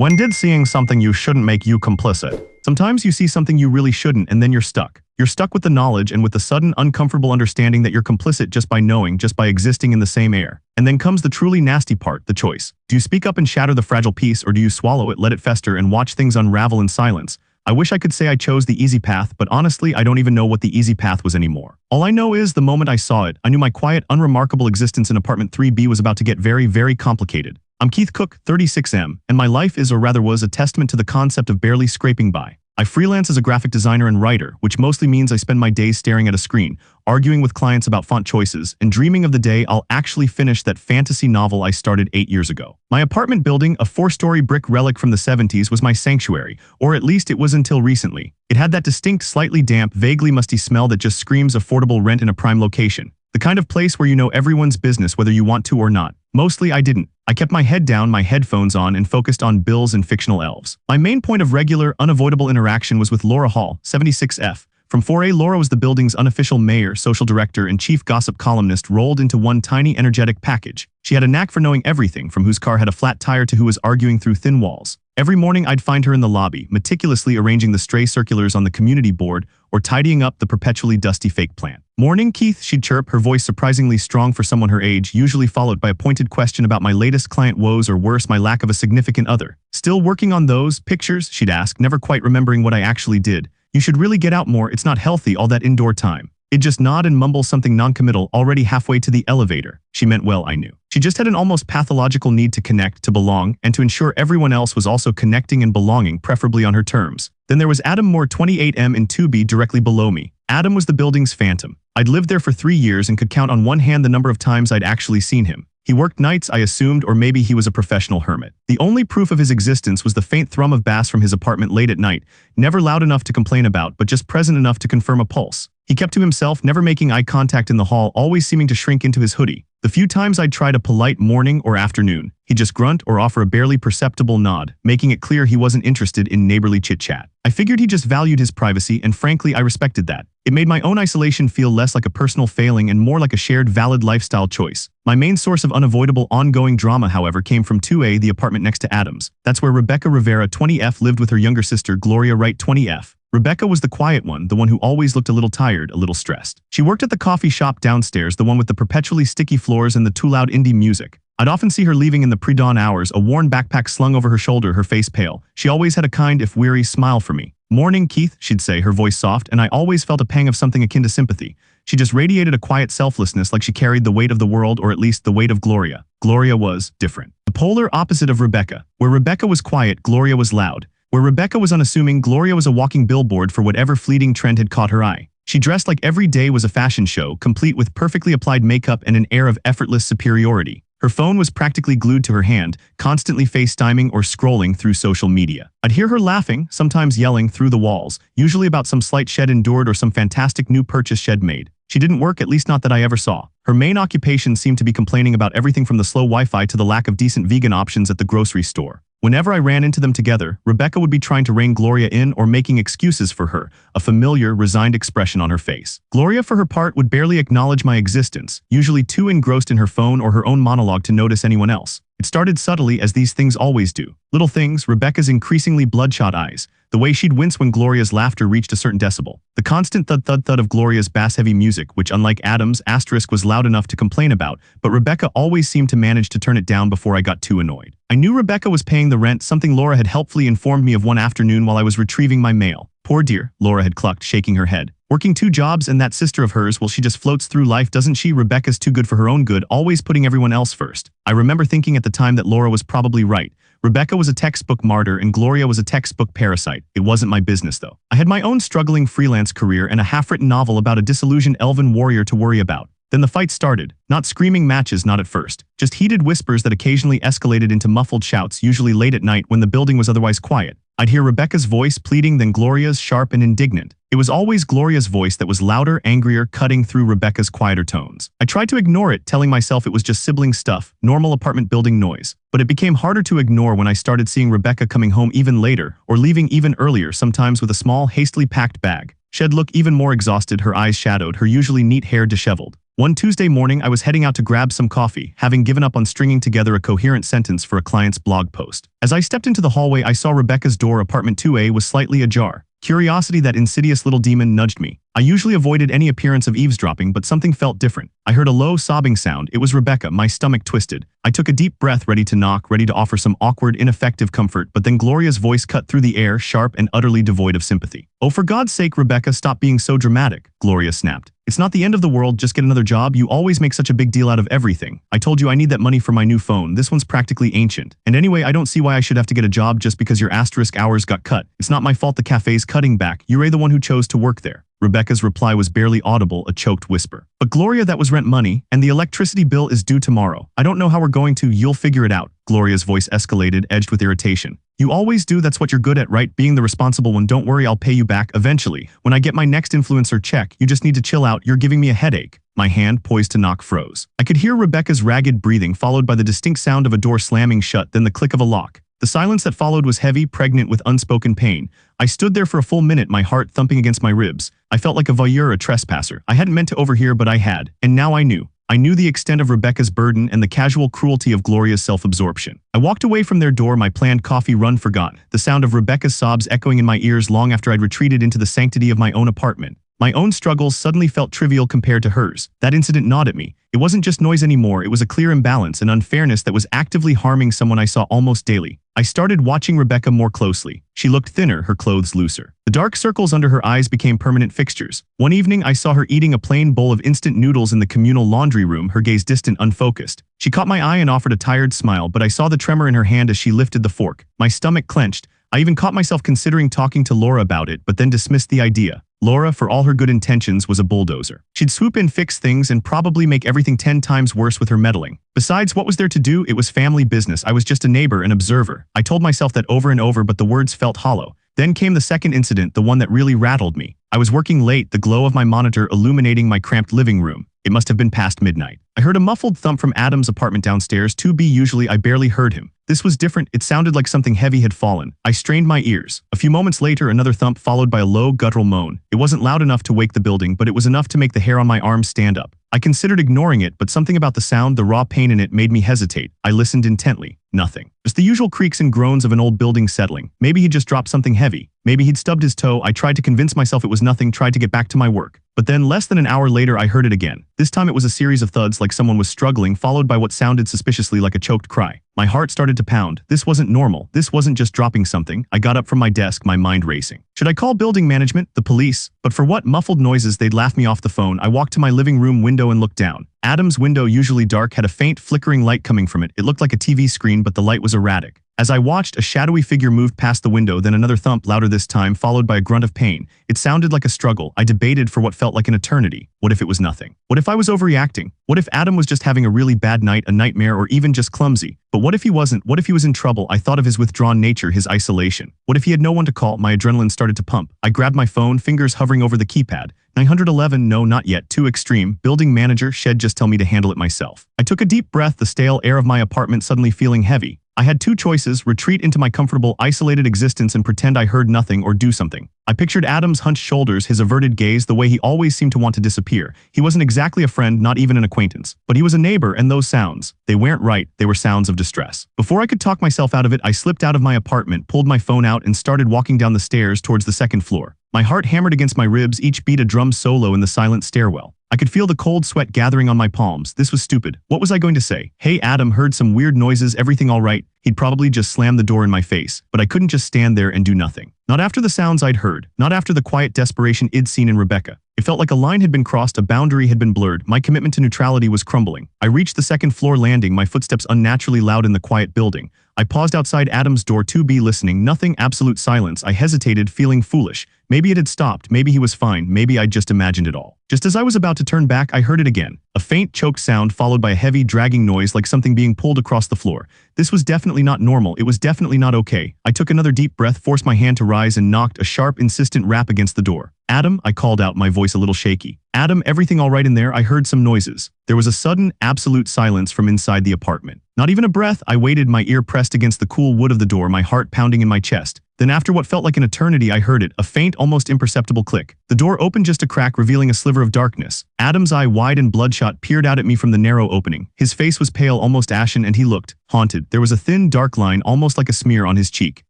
When did seeing something you shouldn't make you complicit? Sometimes you see something you really shouldn't and then you're stuck. You're stuck with the knowledge and with the sudden uncomfortable understanding that you're complicit just by knowing, just by existing in the same air. And then comes the truly nasty part, the choice. Do you speak up and shatter the fragile peace, or do you swallow it, let it fester, and watch things unravel in silence? I wish I could say I chose the easy path, but honestly, I don't even know what the easy path was anymore. All I know is the moment I saw it, I knew my quiet, unremarkable existence in apartment 3B was about to get very, very complicated. I'm Keith Cook, 36M, and my life is, or rather was, a testament to the concept of barely scraping by. I freelance as a graphic designer and writer, which mostly means I spend my days staring at a screen, arguing with clients about font choices, and dreaming of the day I'll actually finish that fantasy novel I started 8 years ago. My apartment building, a 4-story brick relic from the 70s, was my sanctuary, or at least it was until recently. It had that distinct, slightly damp, vaguely musty smell that just screams affordable rent in a prime location. The kind of place where you know everyone's business whether you want to or not. Mostly I didn't. I kept my head down, my headphones on, and focused on bills and fictional elves. My main point of regular, unavoidable interaction was with Laura Hall, 76F. From 4A, Laura was the building's unofficial mayor, social director, and chief gossip columnist rolled into one tiny, energetic package. She had a knack for knowing everything, from whose car had a flat tire to who was arguing through thin walls. Every morning I'd find her in the lobby, meticulously arranging the stray circulars on the community board or tidying up the perpetually dusty fake plant. "Morning, Keith," she'd chirp, her voice surprisingly strong for someone her age, usually followed by a pointed question about my latest client woes or worse, my lack of a significant other. "Still working on those pictures?" she'd ask, never quite remembering what I actually did. "You should really get out more, it's not healthy, all that indoor time." I'd just nod and mumble something noncommittal, already halfway to the elevator. She meant well, I knew. She just had an almost pathological need to connect, to belong, and to ensure everyone else was also connecting and belonging, preferably on her terms. Then there was Adam Moore, 28M in 2B, directly below me. Adam was the building's phantom. I'd lived there for 3 years and could count on one hand the number of times I'd actually seen him. He worked nights, I assumed, or maybe he was a professional hermit. The only proof of his existence was the faint thrum of bass from his apartment late at night, never loud enough to complain about, but just present enough to confirm a pulse. He kept to himself, never making eye contact in the hall, always seeming to shrink into his hoodie. The few times I'd tried a polite morning or afternoon, he'd just grunt or offer a barely perceptible nod, making it clear he wasn't interested in neighborly chit-chat. I figured he just valued his privacy, and frankly, I respected that. It made my own isolation feel less like a personal failing and more like a shared, valid lifestyle choice. My main source of unavoidable, ongoing drama, however, came from 2A, the apartment next to Adam's. That's where Rebecca Rivera, 20F, lived with her younger sister, Gloria Wright, 20F. Rebecca was the quiet one, the one who always looked a little tired, a little stressed. She worked at the coffee shop downstairs, the one with the perpetually sticky floors and the too loud indie music. I'd often see her leaving in the pre-dawn hours, a worn backpack slung over her shoulder, her face pale. She always had a kind, if weary, smile for me. "Morning, Keith," she'd say, her voice soft, and I always felt a pang of something akin to sympathy. She just radiated a quiet selflessness, like she carried the weight of the world, or at least the weight of Gloria. Gloria was different. The polar opposite of Rebecca. Where Rebecca was quiet, Gloria was loud. Where Rebecca was unassuming, Gloria was a walking billboard for whatever fleeting trend had caught her eye. She dressed like every day was a fashion show, complete with perfectly applied makeup and an air of effortless superiority. Her phone was practically glued to her hand, constantly FaceTiming or scrolling through social media. I'd hear her laughing, sometimes yelling, through the walls, usually about some slight shed endured or some fantastic new purchase shed made. She didn't work, at least not that I ever saw. Her main occupation seemed to be complaining about everything from the slow Wi-Fi to the lack of decent vegan options at the grocery store. Whenever I ran into them together, Rebecca would be trying to rein Gloria in or making excuses for her, a familiar, resigned expression on her face. Gloria, for her part, would barely acknowledge my existence, usually too engrossed in her phone or her own monologue to notice anyone else. It started subtly, as these things always do. Little things, Rebecca's increasingly bloodshot eyes, the way she'd wince when Gloria's laughter reached a certain decibel, the constant thud-thud-thud of Gloria's bass-heavy music, which, unlike Adam's, asterisk was loud enough to complain about, but Rebecca always seemed to manage to turn it down before I got too annoyed. I knew Rebecca was paying the rent, something Laura had helpfully informed me of one afternoon while I was retrieving my mail. "Poor dear," Laura had clucked, shaking her head. "Working 2 jobs and that sister of hers, well, she just floats through life, doesn't she? Rebecca's too good for her own good, always putting everyone else first." I remember thinking at the time that Laura was probably right. Rebecca was a textbook martyr and Gloria was a textbook parasite. It wasn't my business, though. I had my own struggling freelance career and a half-written novel about a disillusioned elven warrior to worry about. Then the fight started. Not screaming matches, not at first. Just heated whispers that occasionally escalated into muffled shouts, usually late at night when the building was otherwise quiet. I'd hear Rebecca's voice pleading, then Gloria's, sharp and indignant. It was always Gloria's voice that was louder, angrier, cutting through Rebecca's quieter tones. I tried to ignore it, telling myself it was just sibling stuff, normal apartment building noise. But it became harder to ignore when I started seeing Rebecca coming home even later, or leaving even earlier, sometimes with a small, hastily packed bag. She'd look even more exhausted, her eyes shadowed, her usually neat hair disheveled. One Tuesday morning, I was heading out to grab some coffee, having given up on stringing together a coherent sentence for a client's blog post. As I stepped into the hallway, I saw Rebecca's door, apartment 2A, was slightly ajar. Curiosity, that insidious little demon, nudged me. I usually avoided any appearance of eavesdropping, but something felt different. I heard a low, sobbing sound. It was Rebecca. My stomach twisted. I took a deep breath, ready to knock, ready to offer some awkward, ineffective comfort, but then Gloria's voice cut through the air, sharp and utterly devoid of sympathy. "Oh, for God's sake, Rebecca, stop being so dramatic," Gloria snapped. "It's not the end of the world, just get another job. You always make such a big deal out of everything. I told you I need that money for my new phone. This one's practically ancient. And anyway, I don't see why I should have to get a job just because your asterisk hours got cut. It's not my fault the cafe's cutting back. You're the one who chose to work there." Rebecca's reply was barely audible, a choked whisper. "But Gloria, that was rent money, and the electricity bill is due tomorrow. I don't know how we're going to, you'll figure it out." Gloria's voice escalated, edged with irritation. "You always do, that's what you're good at, right? Being the responsible one. Don't worry, I'll pay you back eventually. When I get my next influencer check, you just need to chill out, you're giving me a headache." My hand, poised to knock, froze. I could hear Rebecca's ragged breathing, followed by the distinct sound of a door slamming shut, then the click of a lock. The silence that followed was heavy, pregnant with unspoken pain. I stood there for a full minute, my heart thumping against my ribs. I felt like a voyeur, a trespasser. I hadn't meant to overhear, but I had. And now I knew. I knew the extent of Rebecca's burden and the casual cruelty of Gloria's self-absorption. I walked away from their door, my planned coffee run forgotten, the sound of Rebecca's sobs echoing in my ears long after I'd retreated into the sanctity of my own apartment. My own struggles suddenly felt trivial compared to hers. That incident gnawed at me. It wasn't just noise anymore, it was a clear imbalance, an unfairness that was actively harming someone I saw almost daily. I started watching Rebecca more closely. She looked thinner, her clothes looser. The dark circles under her eyes became permanent fixtures. One evening, I saw her eating a plain bowl of instant noodles in the communal laundry room, her gaze distant, unfocused. She caught my eye and offered a tired smile, but I saw the tremor in her hand as she lifted the fork. My stomach clenched. I even caught myself considering talking to Laura about it, but then dismissed the idea. Laura, for all her good intentions, was a bulldozer. She'd swoop in, fix things, and probably make everything 10 times worse with her meddling. Besides, what was there to do? It was family business. I was just a neighbor, an observer. I told myself that over and over, but the words felt hollow. Then came the second incident, the one that really rattled me. I was working late, the glow of my monitor illuminating my cramped living room. It must have been past midnight. I heard a muffled thump from Adam's apartment downstairs, 2B. Usually I barely heard him. This was different. It sounded like something heavy had fallen. I strained my ears. A few moments later, another thump followed by a low, guttural moan. It wasn't loud enough to wake the building, but it was enough to make the hair on my arms stand up. I considered ignoring it, but something about the sound, the raw pain in it, made me hesitate. I listened intently. Nothing. Just the usual creaks and groans of an old building settling. Maybe he'd just dropped something heavy. Maybe he'd stubbed his toe. I tried to convince myself it was nothing, tried to get back to my work. But then, less than an hour later, I heard it again. This time it was a series of thuds like someone was struggling, followed by what sounded suspiciously like a choked cry. My heart started to pound. This wasn't normal. This wasn't just dropping something. I got up from my desk, my mind racing. Should I call building management, the police? But for what? Muffled noises, they'd laugh me off the phone. I walked to my living room window and looked down. Adam's window, usually dark, had a faint, flickering light coming from it. It looked like a TV screen, but the light was erratic. As I watched, a shadowy figure moved past the window, then another thump, louder this time, followed by a grunt of pain. It sounded like a struggle. I debated for what felt like an eternity. What if it was nothing? What if I was overreacting? What if Adam was just having a really bad night, a nightmare, or even just clumsy? But what if he wasn't? What if he was in trouble? I thought of his withdrawn nature, his isolation. What if he had no one to call? My adrenaline started to pump. I grabbed my phone, fingers hovering over the keypad. 911, no, not yet, too extreme. Building manager, shed, just tell me to handle it myself. I took a deep breath, the stale air of my apartment suddenly feeling heavy. I had two choices: retreat into my comfortable, isolated existence and pretend I heard nothing, or do something. I pictured Adam's hunched shoulders, his averted gaze, the way he always seemed to want to disappear. He wasn't exactly a friend, not even an acquaintance. But he was a neighbor, and those sounds, they weren't right, they were sounds of distress. Before I could talk myself out of it, I slipped out of my apartment, pulled my phone out, and started walking down the stairs towards the second floor. My heart hammered against my ribs, each beat a drum solo in the silent stairwell. I could feel the cold sweat gathering on my palms. This was stupid. What was I going to say? Hey, Adam, heard some weird noises, everything all right? He'd probably just slam the door in my face, but I couldn't just stand there and do nothing. Not after the sounds I'd heard, not after the quiet desperation I'd seen in Rebecca. It felt like a line had been crossed, a boundary had been blurred. My commitment to neutrality was crumbling. I reached the second floor landing, my footsteps unnaturally loud in the quiet building. I paused outside Adam's door, 2B, listening. Nothing, absolute silence. I hesitated, feeling foolish. Maybe it had stopped, maybe he was fine, maybe I'd just imagined it all. Just as I was about to turn back, I heard it again. A faint, choked sound followed by a heavy, dragging noise like something being pulled across the floor. This was definitely not normal. It was definitely not okay. I took another deep breath, forced my hand to rise, and knocked, a sharp, insistent rap against the door. Adam, I called out, my voice a little shaky. Adam, everything all right in there? I heard some noises. There was a sudden, absolute silence from inside the apartment. Not even a breath. I waited, my ear pressed against the cool wood of the door, my heart pounding in my chest. Then after what felt like an eternity, I heard it, a faint, almost imperceptible click. The door opened just a crack, revealing a sliver of darkness. Adam's eye, wide and bloodshot, peered out at me from the narrow opening. His face was pale, almost ashen, and he looked haunted. There was a thin, dark line, almost like a smear, on his cheek.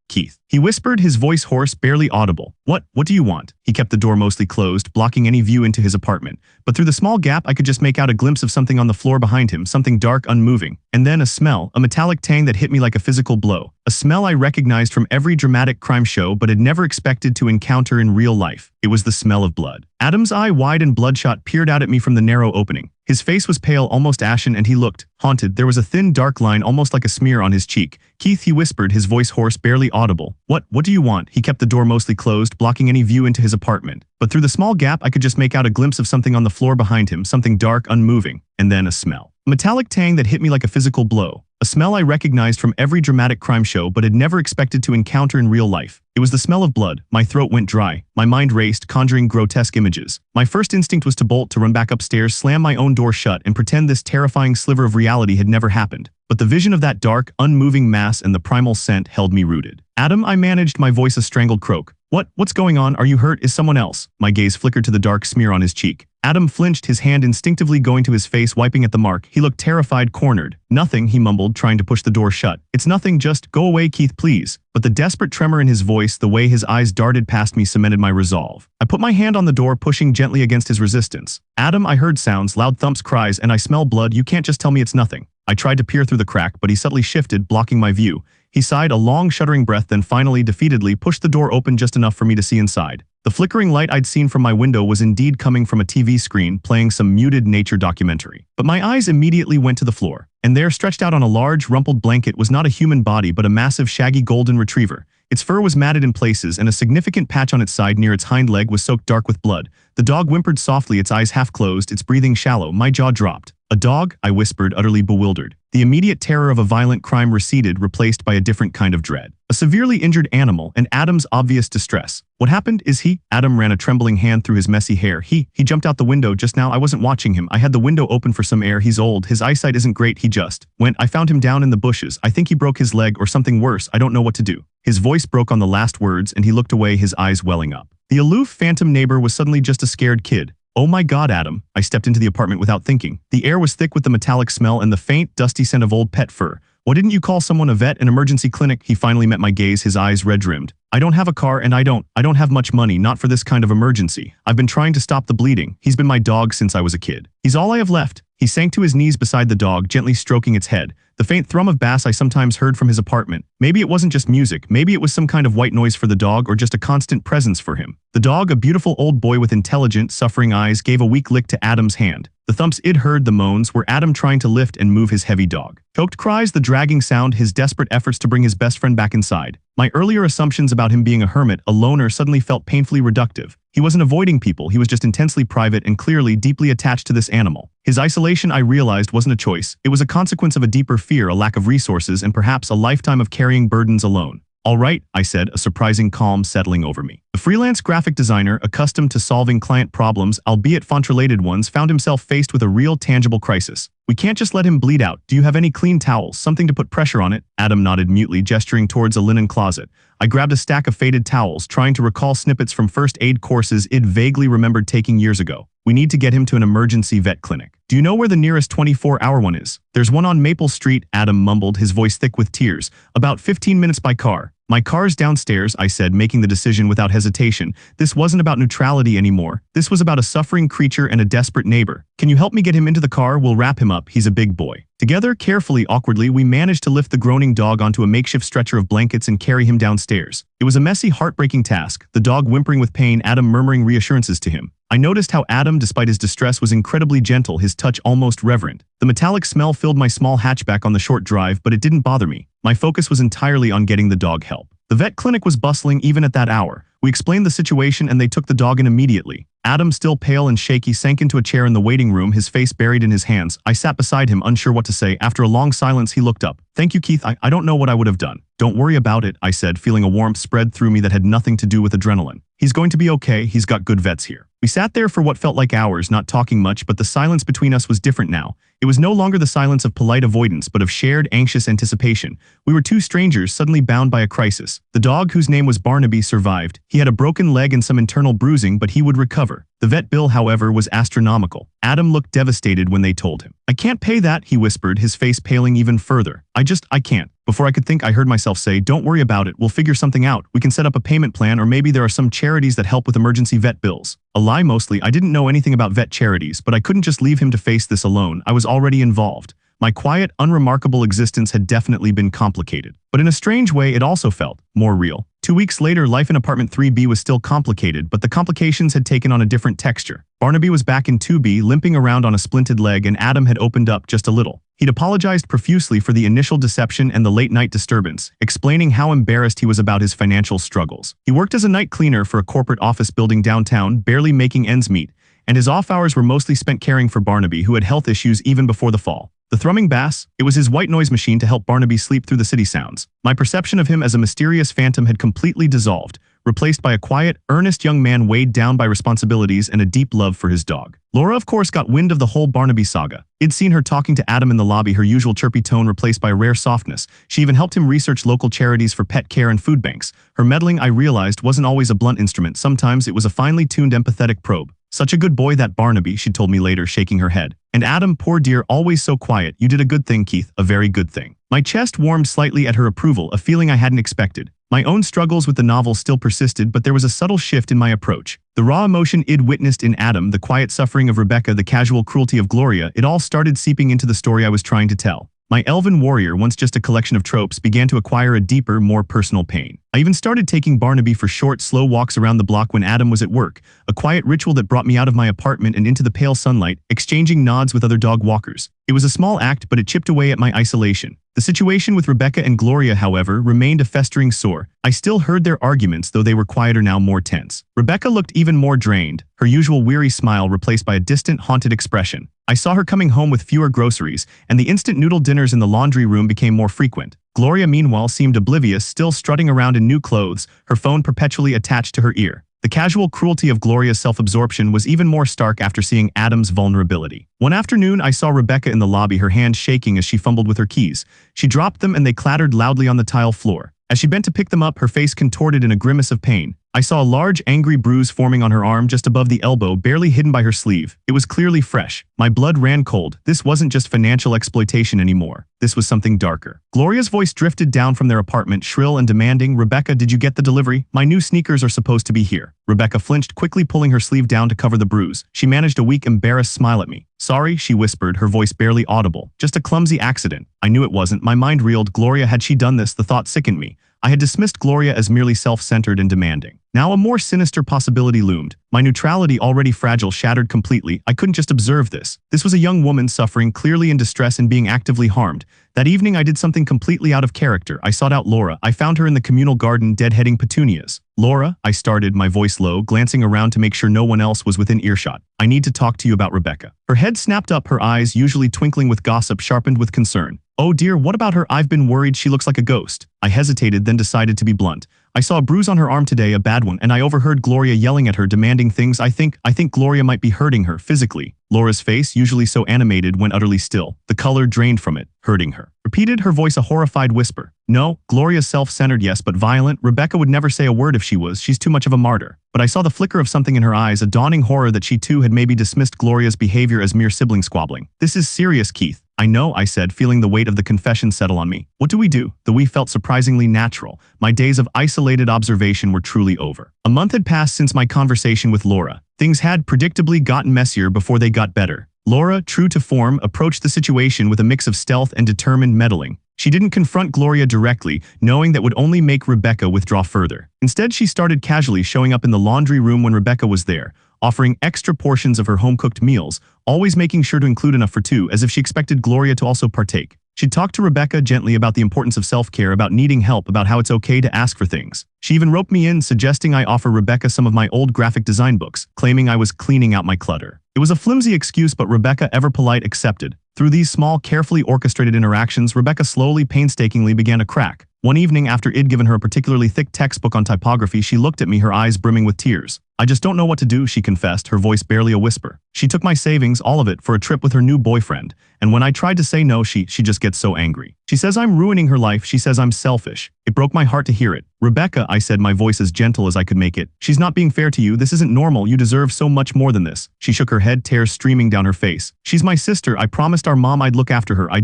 Keith, he whispered, his voice hoarse, barely audible. What do you want? He kept the door mostly closed, blocking any view into his apartment. But through the small gap, I could just make out a glimpse of something on the floor behind him, something dark, unmoving. And then a smell, a metallic tang that hit me like a physical blow. A smell I recognized from every dramatic crime show but had never expected to encounter in real life. It was the smell of blood. Adam's eye, wide and bloodshot, peered out at me from the narrow opening. His face was pale, almost ashen, and he looked haunted. There was a thin, dark line, almost like a smear, on his cheek. Keith, he whispered, his voice hoarse, barely audible. What do you want? He kept the door mostly closed, blocking any view into his apartment. But through the small gap, I could just make out a glimpse of something on the floor behind him, something dark, unmoving. And then a smell. A metallic tang that hit me like a physical blow. A smell I recognized from every dramatic crime show but had never expected to encounter in real life. It was the smell of blood. My throat went dry. My mind raced, conjuring grotesque images. My first instinct was to bolt, to run back upstairs, slam my own door shut, and pretend this terrifying sliver of reality had never happened. But the vision of that dark, unmoving mass and the primal scent held me rooted. Adam, I managed, my voice a strangled croak. What's going on? Are you hurt? Is someone else? My gaze flickered to the dark smear on his cheek. Adam flinched, his hand instinctively going to his face, wiping at the mark. He looked terrified, cornered. Nothing, he mumbled, trying to push the door shut. It's nothing, just go away, Keith, please. But the desperate tremor in his voice, the way his eyes darted past me, cemented my resolve. I put my hand on the door, pushing gently against his resistance. Adam, I heard sounds, loud thumps, cries, and I smell blood. You can't just tell me it's nothing. I tried to peer through the crack, but he subtly shifted, blocking my view. He sighed a long, shuddering breath, then finally, defeatedly, pushed the door open just enough for me to see inside. The flickering light I'd seen from my window was indeed coming from a TV screen playing some muted nature documentary. But my eyes immediately went to the floor. And there, stretched out on a large, rumpled blanket, was not a human body but a massive, shaggy golden retriever. Its fur was matted in places, and a significant patch on its side near its hind leg was soaked dark with blood. The dog whimpered softly, its eyes half closed, its breathing shallow. My jaw dropped. A dog? I whispered, utterly bewildered. The immediate terror of a violent crime receded, replaced by a different kind of dread. A severely injured animal, and Adam's obvious distress. What happened? Is he? Adam ran a trembling hand through his messy hair. He jumped out the window just now. I wasn't watching him. I had the window open for some air. He's old. His eyesight isn't great. He just went. I found him down in the bushes. I think he broke his leg or something worse. I don't know what to do. His voice broke on the last words, and he looked away, his eyes welling up. The aloof, phantom neighbor was suddenly just a scared kid. Oh my God, Adam. I stepped into the apartment without thinking. The air was thick with the metallic smell and the faint, dusty scent of old pet fur. Why didn't you call someone, a vet, an emergency clinic? He finally met my gaze, his eyes red-rimmed. I don't have a car, and I don't have much money, not for this kind of emergency. I've been trying to stop the bleeding. He's been my dog since I was a kid. He's all I have left. He sank to his knees beside the dog, gently stroking its head. The faint thrum of bass I sometimes heard from his apartment. Maybe it wasn't just music. Maybe it was some kind of white noise for the dog, or just a constant presence for him. The dog, a beautiful old boy with intelligent, suffering eyes, gave a weak lick to Adam's hand. The thumps Id heard, the moans, were Adam trying to lift and move his heavy dog. Choked cries, the dragging sound, his desperate efforts to bring his best friend back inside. My earlier assumptions about him being a hermit, a loner, suddenly felt painfully reductive. He wasn't avoiding people, he was just intensely private and clearly deeply attached to this animal. His isolation, I realized, wasn't a choice. It was a consequence of a deeper fear, a lack of resources, and perhaps a lifetime of carrying burdens alone. All right, I said, a surprising calm settling over me. The freelance graphic designer, accustomed to solving client problems, albeit font-related ones, found himself faced with a real, tangible crisis. We can't just let him bleed out. Do you have any clean towels, something to put pressure on it? Adam nodded mutely, gesturing towards a linen closet. I grabbed a stack of faded towels, trying to recall snippets from first aid courses Id vaguely remembered taking years ago. We need to get him to an emergency vet clinic. Do you know where the nearest 24-hour one is? There's one on Maple Street, Adam mumbled, his voice thick with tears. About 15 minutes by car. My car's downstairs, I said, making the decision without hesitation. This wasn't about neutrality anymore. This was about a suffering creature and a desperate neighbor. Can you help me get him into the car? We'll wrap him up. He's a big boy. Together, carefully, awkwardly, we managed to lift the groaning dog onto a makeshift stretcher of blankets and carry him downstairs. It was a messy, heartbreaking task, the dog whimpering with pain, Adam murmuring reassurances to him. I noticed how Adam, despite his distress, was incredibly gentle, his touch almost reverent. The metallic smell filled my small hatchback on the short drive, but it didn't bother me. My focus was entirely on getting the dog help. The vet clinic was bustling even at that hour. We explained the situation and they took the dog in immediately. Adam, still pale and shaky, sank into a chair in the waiting room, his face buried in his hands. I sat beside him, unsure what to say. After a long silence, he looked up. Thank you, Keith. I don't know what I would have done. Don't worry about it, I said, feeling a warmth spread through me that had nothing to do with adrenaline. He's going to be okay. He's got good vets here. We sat there for what felt like hours, not talking much, but the silence between us was different now. It was no longer the silence of polite avoidance but of shared, anxious anticipation. We were two strangers suddenly bound by a crisis. The dog, whose name was Barnaby, survived. He had a broken leg and some internal bruising, but he would recover. The vet bill, however, was astronomical. Adam looked devastated when they told him. "I can't pay that," he whispered, his face paling even further. I can't." Before I could think, I heard myself say, "Don't worry about it, we'll figure something out. We can set up a payment plan, or maybe there are some charities that help with emergency vet bills." A lie mostly. I didn't know anything about vet charities, but I couldn't just leave him to face this alone. I was already involved. My quiet, unremarkable existence had definitely been complicated. But in a strange way, it also felt more real. 2 weeks later, life in apartment 3B was still complicated, but the complications had taken on a different texture. Barnaby was back in 2B, limping around on a splinted leg, and Adam had opened up just a little. He'd apologized profusely for the initial deception and the late-night disturbance, explaining how embarrassed he was about his financial struggles. He worked as a night cleaner for a corporate office building downtown, barely making ends meet, and his off hours were mostly spent caring for Barnaby, who had health issues even before the fall. The thrumming bass, it was his white noise machine to help Barnaby sleep through the city sounds. My perception of him as a mysterious phantom had completely dissolved, replaced by a quiet, earnest young man weighed down by responsibilities and a deep love for his dog. Laura, of course, got wind of the whole Barnaby saga. I'd seen her talking to Adam in the lobby, her usual chirpy tone replaced by a rare softness. She even helped him research local charities for pet care and food banks. Her meddling, I realized, wasn't always a blunt instrument. Sometimes it was a finely tuned, empathetic probe. "Such a good boy, that Barnaby," she told me later, shaking her head. "And Adam, poor dear, always so quiet. You did a good thing, Keith, a very good thing." My chest warmed slightly at her approval, a feeling I hadn't expected. My own struggles with the novel still persisted, but there was a subtle shift in my approach. The raw emotion I'd witnessed in Adam, the quiet suffering of Rebecca, the casual cruelty of Gloria, it all started seeping into the story I was trying to tell. My elven warrior, once just a collection of tropes, began to acquire a deeper, more personal pain. I even started taking Barnaby for short, slow walks around the block when Adam was at work, a quiet ritual that brought me out of my apartment and into the pale sunlight, exchanging nods with other dog walkers. It was a small act, but it chipped away at my isolation. The situation with Rebecca and Gloria, however, remained a festering sore. I still heard their arguments, though they were quieter now, more tense. Rebecca looked even more drained, her usual weary smile replaced by a distant, haunted expression. I saw her coming home with fewer groceries, and the instant noodle dinners in the laundry room became more frequent. Gloria, meanwhile, seemed oblivious, still strutting around in new clothes, her phone perpetually attached to her ear. The casual cruelty of Gloria's self-absorption was even more stark after seeing Adam's vulnerability. One afternoon, I saw Rebecca in the lobby, her hand shaking as she fumbled with her keys. She dropped them and they clattered loudly on the tile floor. As she bent to pick them up, her face contorted in a grimace of pain. I saw a large, angry bruise forming on her arm just above the elbow, barely hidden by her sleeve. It was clearly fresh. My blood ran cold. This wasn't just financial exploitation anymore. This was something darker. Gloria's voice drifted down from their apartment, shrill and demanding. "Rebecca, did you get the delivery? My new sneakers are supposed to be here." Rebecca flinched, quickly pulling her sleeve down to cover the bruise. She managed a weak, embarrassed smile at me. "Sorry," she whispered, her voice barely audible. "Just a clumsy accident." I knew it wasn't. My mind reeled. Gloria, had she done this? The thought sickened me. I had dismissed Gloria as merely self-centered and demanding. Now a more sinister possibility loomed. My neutrality, already fragile, shattered completely. I couldn't just observe this. This was a young woman suffering, clearly in distress and being actively harmed. That evening I did something completely out of character. I sought out Laura. I found her in the communal garden, deadheading petunias. "Laura," I started, my voice low, glancing around to make sure no one else was within earshot. "I need to talk to you about Rebecca." Her head snapped up, her eyes, usually twinkling with gossip, sharpened with concern. "Oh dear, what about her? I've been worried. She looks like a ghost." I hesitated, then decided to be blunt. "I saw a bruise on her arm today, a bad one, and I overheard Gloria yelling at her, demanding things. I think Gloria might be hurting her, physically." Laura's face, usually so animated, went utterly still. The color drained from it. "Hurting her?" repeated, her voice a horrified whisper. "No, Gloria's self-centered, yes, but violent. Rebecca would never say a word if she was. She's too much of a martyr." But I saw the flicker of something in her eyes, a dawning horror that she too had maybe dismissed Gloria's behavior as mere sibling squabbling. "This is serious, Keith." "I know," I said, feeling the weight of the confession settle on me. "What do we do?" The "we" felt surprisingly natural. My days of isolated observation were truly over. A month had passed since my conversation with Laura. Things had predictably gotten messier before they got better. Laura, true to form, approached the situation with a mix of stealth and determined meddling. She didn't confront Gloria directly, knowing that would only make Rebecca withdraw further. Instead, she started casually showing up in the laundry room when Rebecca was there, offering extra portions of her home-cooked meals, always making sure to include enough for two, as if she expected Gloria to also partake. She'd talk to Rebecca gently about the importance of self-care, about needing help, about how it's okay to ask for things. She even roped me in, suggesting I offer Rebecca some of my old graphic design books, claiming I was cleaning out my clutter. It was a flimsy excuse, but Rebecca, ever polite, accepted. Through these small, carefully orchestrated interactions, Rebecca slowly, painstakingly began to crack. One evening, after I'd given her a particularly thick textbook on typography, she looked at me, her eyes brimming with tears. I just don't know what to do, she confessed, her voice barely a whisper. She took my savings, all of it, for a trip with her new boyfriend, and when I tried to say no, she just gets so angry. She says I'm ruining her life, she says I'm selfish. It broke my heart to hear it. Rebecca, I said, my voice as gentle as I could make it. She's not being fair to you, this isn't normal, you deserve so much more than this. She shook her head, tears streaming down her face. She's my sister, I promised our mom I'd look after her, I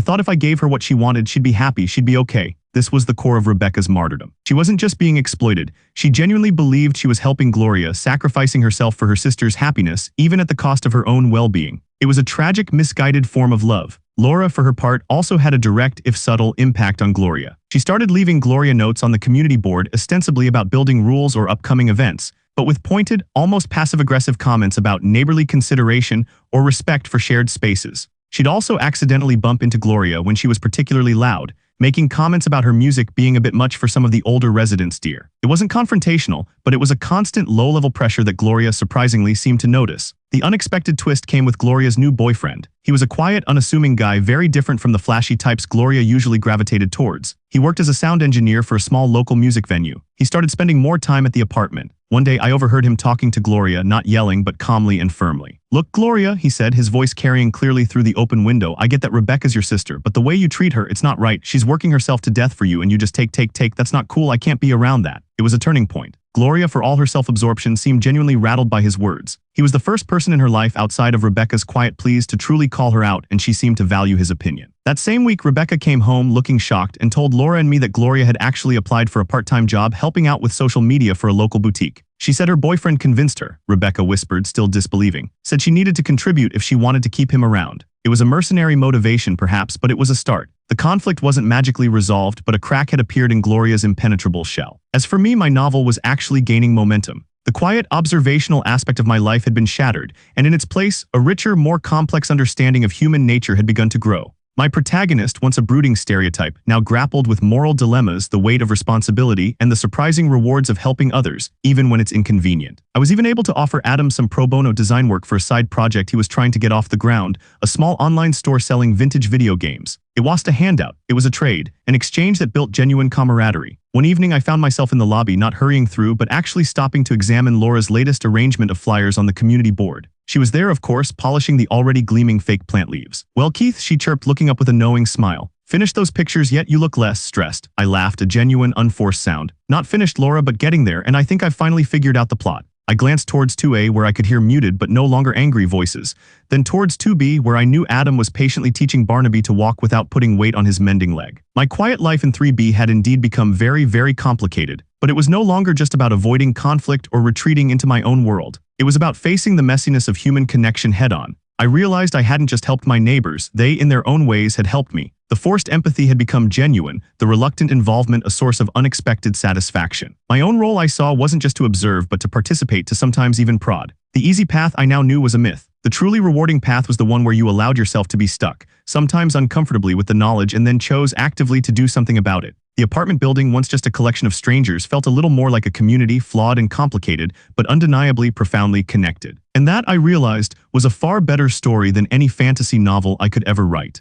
thought if I gave her what she wanted, she'd be happy, she'd be okay. This was the core of Rebecca's martyrdom. She wasn't just being exploited, she genuinely believed she was helping Gloria, sacrificing herself for her sister's happiness, even at the cost of her own well-being. It was a tragic, misguided form of love. Laura, for her part, also had a direct, if subtle, impact on Gloria. She started leaving Gloria notes on the community board, ostensibly about building rules or upcoming events, but with pointed, almost passive-aggressive comments about neighborly consideration or respect for shared spaces. She'd also accidentally bump into Gloria when she was particularly loud, making comments about her music being a bit much for some of the older residents' dear. It wasn't confrontational, but it was a constant low-level pressure that Gloria surprisingly seemed to notice. The unexpected twist came with Gloria's new boyfriend. He was a quiet, unassuming guy, very different from the flashy types Gloria usually gravitated towards. He worked as a sound engineer for a small local music venue. He started spending more time at the apartment. One day, I overheard him talking to Gloria, not yelling, but calmly and firmly. "Look, Gloria," he said, his voice carrying clearly through the open window, "I get that Rebecca's your sister, but the way you treat her, it's not right. She's working herself to death for you and you just take. That's not cool. I can't be around that." It was a turning point. Gloria, for all her self-absorption, seemed genuinely rattled by his words. He was the first person in her life outside of Rebecca's quiet pleas to truly call her out, and she seemed to value his opinion. That same week, Rebecca came home looking shocked and told Laura and me that Gloria had actually applied for a part-time job helping out with social media for a local boutique. She said her boyfriend convinced her, Rebecca whispered, still disbelieving. Said she needed to contribute if she wanted to keep him around. It was a mercenary motivation perhaps, but it was a start. The conflict wasn't magically resolved, but a crack had appeared in Gloria's impenetrable shell. As for me, my novel was actually gaining momentum. The quiet, observational aspect of my life had been shattered, and in its place, a richer, more complex understanding of human nature had begun to grow. My protagonist, once a brooding stereotype, now grappled with moral dilemmas, the weight of responsibility, and the surprising rewards of helping others, even when it's inconvenient. I was even able to offer Adam some pro bono design work for a side project he was trying to get off the ground, a small online store selling vintage video games. It wasn't a handout, it was a trade, an exchange that built genuine camaraderie. One evening I found myself in the lobby, not hurrying through, but actually stopping to examine Laura's latest arrangement of flyers on the community board. She was there, of course, polishing the already gleaming fake plant leaves. "Well, Keith," she chirped, looking up with a knowing smile. "Finished those pictures yet? You look less stressed." I laughed, a genuine, unforced sound. "Not finished, Laura, but getting there, and I think I've finally figured out the plot." I glanced towards 2A, where I could hear muted but no longer angry voices, then towards 2B, where I knew Adam was patiently teaching Barnaby to walk without putting weight on his mending leg. My quiet life in 3B had indeed become very, very complicated, but it was no longer just about avoiding conflict or retreating into my own world. It was about facing the messiness of human connection head-on. I realized I hadn't just helped my neighbors, they, in their own ways, had helped me. The forced empathy had become genuine, the reluctant involvement a source of unexpected satisfaction. My own role, I saw, wasn't just to observe, but to participate, to sometimes even prod. The easy path, I now knew, was a myth. The truly rewarding path was the one where you allowed yourself to be stuck, sometimes uncomfortably, with the knowledge and then chose actively to do something about it. The apartment building, once just a collection of strangers, felt a little more like a community, flawed and complicated, but undeniably profoundly connected. And that, I realized, was a far better story than any fantasy novel I could ever write.